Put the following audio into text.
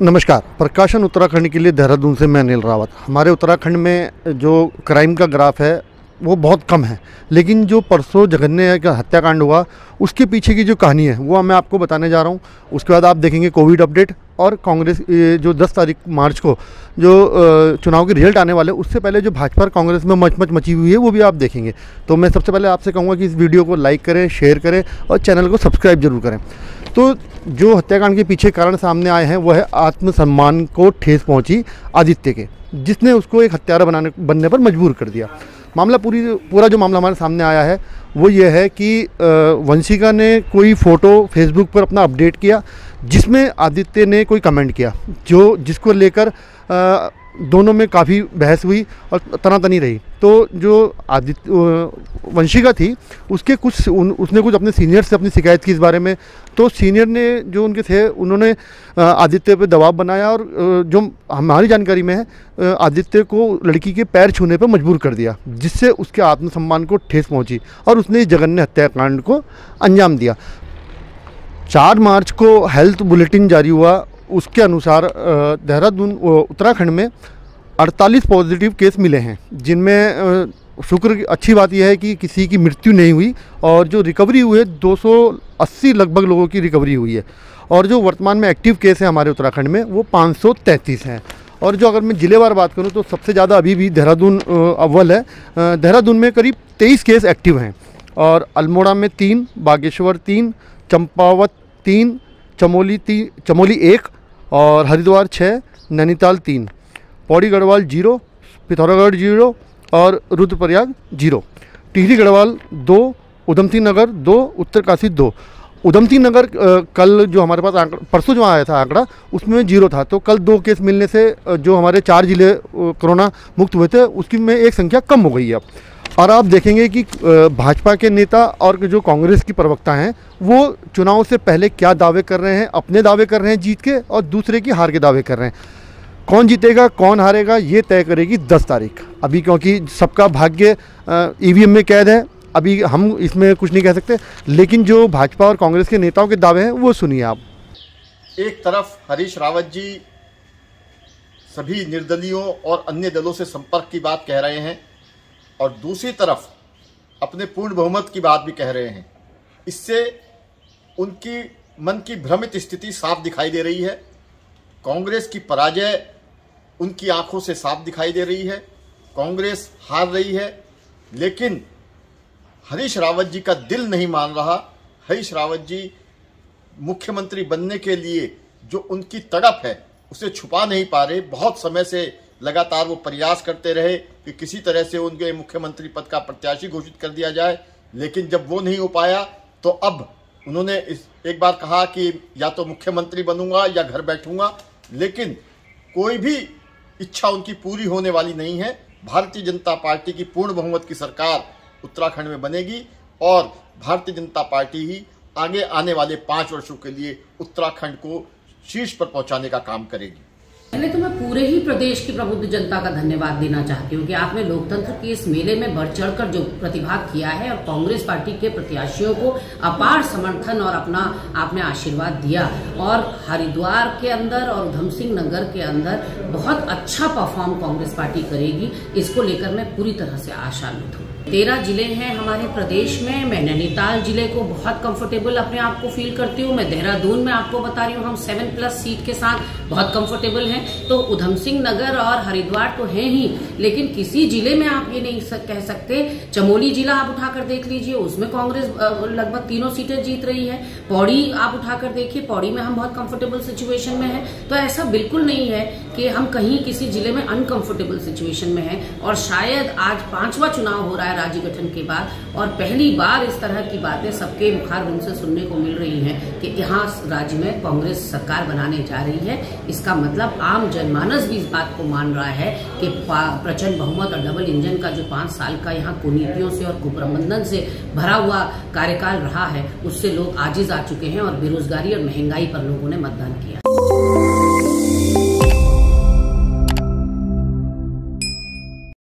नमस्कार। प्रकाशन उत्तराखंड के लिए देहरादून से मैं अनिल रावत। हमारे उत्तराखंड में जो क्राइम का ग्राफ है वो बहुत कम है, लेकिन जो परसों जघन्य का हत्याकांड हुआ उसके पीछे की जो कहानी है वो मैं आपको बताने जा रहा हूँ। उसके बाद आप देखेंगे कोविड अपडेट और कांग्रेस जो 10 तारीख मार्च को जो चुनाव के रिजल्ट आने वाले उससे पहले जो भाजपा और कांग्रेस में मच मची हुई है वो भी आप देखेंगे। तो मैं सबसे पहले आपसे कहूँगा कि इस वीडियो को लाइक करें, शेयर करें और चैनल को सब्सक्राइब जरूर करें। तो जो हत्याकांड के पीछे कारण सामने आए हैं वह है आत्मसम्मान को ठेस पहुंची आदित्य के, जिसने उसको एक हत्यारा बनने पर मजबूर कर दिया। मामला पूरा जो मामला हमारे सामने आया है वो ये है कि वंशिका ने कोई फ़ोटो फेसबुक पर अपना अपडेट किया जिसमें आदित्य ने कोई कमेंट किया जिसको लेकर दोनों में काफ़ी बहस हुई और तनातनी रही। तो जो वंशिका थी उसने कुछ अपने सीनियर से अपनी शिकायत की इस बारे में। तो सीनियर ने जो उनके थे उन्होंने आदित्य पे दबाव बनाया और जो हमारी जानकारी में है आदित्य को लड़की के पैर छूने पर मजबूर कर दिया, जिससे उसके आत्मसम्मान को ठेस पहुंची और उसने इस जघन्य हत्याकांड को अंजाम दिया। 4 मार्च को हेल्थ बुलेटिन जारी हुआ। उसके अनुसार देहरादून उत्तराखंड में 48 पॉजिटिव केस मिले हैं, जिनमें शुक्र अच्छी बात यह है कि किसी की मृत्यु नहीं हुई और जो रिकवरी हुई है 280 लगभग लोगों की रिकवरी हुई है। और जो वर्तमान में एक्टिव केस है हमारे उत्तराखंड में वो 533 हैं। और जो अगर मैं जिलेवार बात करूं तो सबसे ज़्यादा अभी भी देहरादून अव्वल है। देहरादून में करीब 23 केस एक्टिव हैं और अल्मोड़ा में 3, बागेश्वर 3, चंपावत 3, चमोली 1 और हरिद्वार 6, नैनीताल 3, पौड़ी गढ़वाल 0, पिथौरागढ़ 0 और रुद्रप्रयाग 0, टिहरी गढ़वाल 2, उधमसिंह नगर 2, उत्तरकाशी 2। उधमसिंह नगर कल जो हमारे पास परसों जो आया था आंकड़ा उसमें 0 था, तो कल 2 केस मिलने से जो हमारे 4 जिले कोरोना मुक्त हुए थे उसकी में एक संख्या कम हो गई है। और आप देखेंगे कि भाजपा के नेता और जो कांग्रेस की प्रवक्ता हैं वो चुनाव से पहले क्या दावे कर रहे हैं, अपने दावे कर रहे हैं जीत के और दूसरे की हार के दावे कर रहे हैं। कौन जीतेगा कौन हारेगा ये तय करेगी 10 तारीख। अभी क्योंकि सबका भाग्य ईवीएम में कैद है, अभी हम इसमें कुछ नहीं कह सकते, लेकिन जो भाजपा और कांग्रेस के नेताओं के दावे हैं वो सुनिए आप। एक तरफ हरीश रावत जी सभी निर्दलियों और अन्य दलों से संपर्क की बात कह रहे हैं और दूसरी तरफ अपने पूर्ण बहुमत की बात भी कह रहे हैं। इससे उनकी मन की भ्रमित स्थिति साफ दिखाई दे रही है। कांग्रेस की पराजय उनकी आंखों से साफ दिखाई दे रही है। कांग्रेस हार रही है, लेकिन हरीश रावत जी का दिल नहीं मान रहा। हरीश रावत जी मुख्यमंत्री बनने के लिए जो उनकी तड़प है उसे छुपा नहीं पा रहे। बहुत समय से लगातार वो प्रयास करते रहे कि किसी तरह से उनके मुख्यमंत्री पद का प्रत्याशी घोषित कर दिया जाए, लेकिन जब वो नहीं हो पाया तो अब उन्होंने एक बार कहा कि या तो मुख्यमंत्री बनूंगा या घर बैठूंगा, लेकिन कोई भी इच्छा उनकी पूरी होने वाली नहीं है। भारतीय जनता पार्टी की पूर्ण बहुमत की सरकार उत्तराखंड में बनेगी और भारतीय जनता पार्टी ही आगे आने वाले 5 वर्षों के लिए उत्तराखंड को शीर्ष पर पहुंचाने का काम करेगी। पहले तो मैं पूरे ही प्रदेश की प्रबुद्ध जनता का धन्यवाद देना चाहती हूँ कि आपने लोकतंत्र के इस मेले में बढ़ चढ़कर जो प्रतिभाग किया है और कांग्रेस पार्टी के प्रत्याशियों को अपार समर्थन और अपना आपने आशीर्वाद दिया और हरिद्वार के अंदर और उधमसिंह नगर के अंदर बहुत अच्छा परफॉर्म कांग्रेस पार्टी करेगी। इसको लेकर मैं पूरी तरह से आशान्वित हूँ। 13 जिले हैं हमारे प्रदेश में। मैं नैनीताल जिले को बहुत कंफर्टेबल अपने आप को फील करती हूँ। मैं देहरादून में आपको बता रही हूँ हम 7+ सीट के साथ बहुत कंफर्टेबल हैं। तो उधमसिंह नगर और हरिद्वार तो हैं ही, लेकिन किसी जिले में आप ये नहीं कह सकते। चमोली जिला आप उठाकर देख लीजिए, उसमें कांग्रेस लगभग 3 सीटें जीत रही है। पौड़ी आप उठाकर देखिए, पौड़ी में हम बहुत कंफर्टेबल सिचुएशन में हैं। तो ऐसा बिल्कुल नहीं है कि हम कहीं किसी जिले में अनकंफर्टेबल सिचुएशन में हैं। और शायद आज 5वां चुनाव हो रहा है राज्य गठन के बाद और पहली बार इस तरह की बातें सबके मुखारबिंद से सुनने को मिल रही हैं कि यहाँ राज्य में कांग्रेस सरकार बनाने जा रही है। इसका मतलब आम जनमानस भी इस बात को मान रहा है कि प्रचंड बहुमत और डबल इंजन का जो 5 साल का यहाँ कुनीतियों से और कुप्रबंधन से भरा हुआ कार्यकाल रहा है उससे लोग आजिज आ चुके हैं और बेरोजगारी और महंगाई पर लोगों ने मतदान किया।